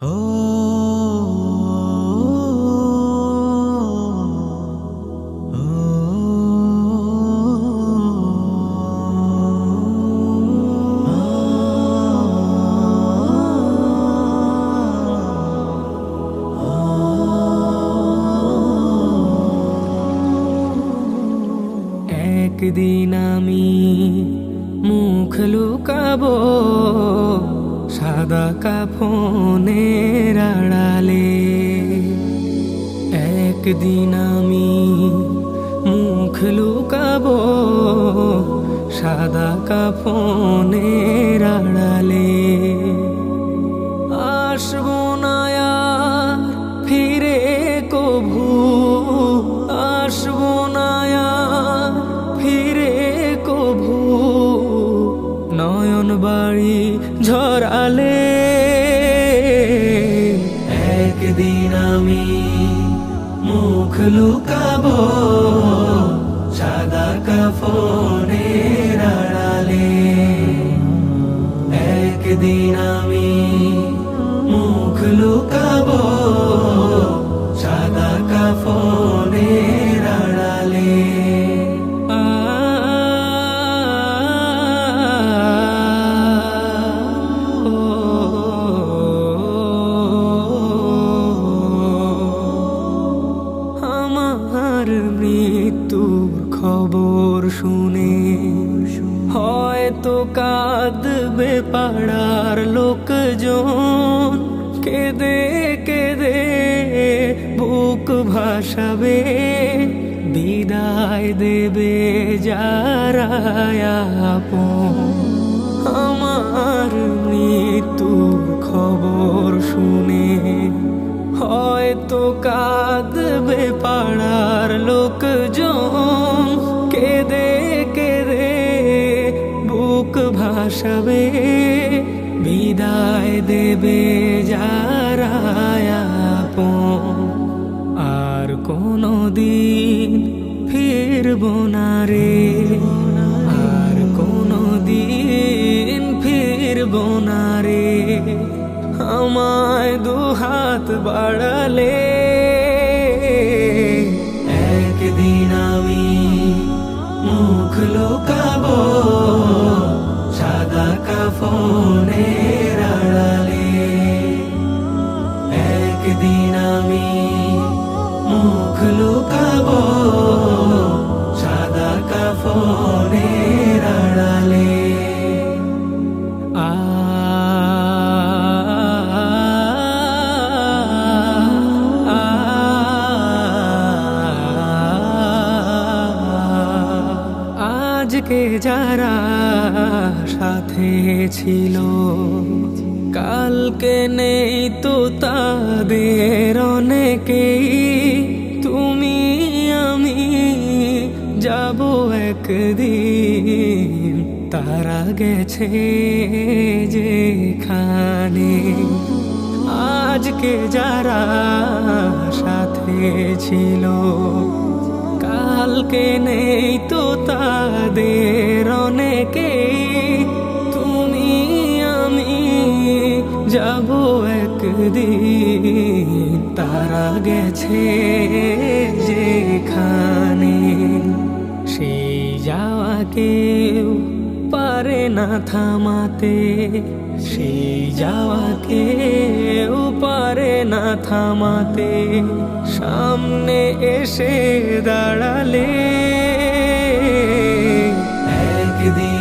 একদিন আমি মুখ লুকাবো সাদা কাফনের আড়ালে। একদিন আমি মুখ লুকাবো সাদা কাফনের আড়ালে। আসবো না আর ফিরে কভু, আসবো না আর ফিরে কভু, নয়ন বাড়ি ঝরালে। একদিন আমি মুখ লুকাবো সাদা কাফনের আড়ালে। একদিন আমি মুখ লুকাবো সাদা কাফনের আড়ালে। আমার মৃত্যুর খবর শুনে হয়তো কাঁদবে পাড়ার লোকজন, কেঁদে কেঁদে বুক ভাসাবে, বিদায় দেবে যারা আপন। আমার মৃত্যুর খবর শুনে হয়তো কাঁদবে পাড়ার লোকজন, কেঁদে কেঁদে বুক ভাসাবে, বিদায় দেবে যারা আপন। আর কোনদিন ফিরবো না রে, আর কোনদিন ফিরবো না রে, আমায় দুহাত বাড়ালে। একদিন আমি মুখ লুকাবো সাদা কাফনের আড়ালে। একদিন আমি মুখ লুকাবো সাদা কাফনের আড়ালে। আজকে যারা সাথে ছিল কালকে নেই তো তাদের অনেকেই। তুমি আমি যাব একদিন, তারা গেছে যেখানে। আজকে যারা সাথে ছিল কালকে নেই তো তাদের অনেকেই। তুমি আমি যাব একদিন, তারা গেছে যেখানে। সেই যাওয়া কেউ পারে না থামাতে, সেই যাওয়া কেউ পারে না থামাতে, সামনে এসে দাঁড়ালে। একদিন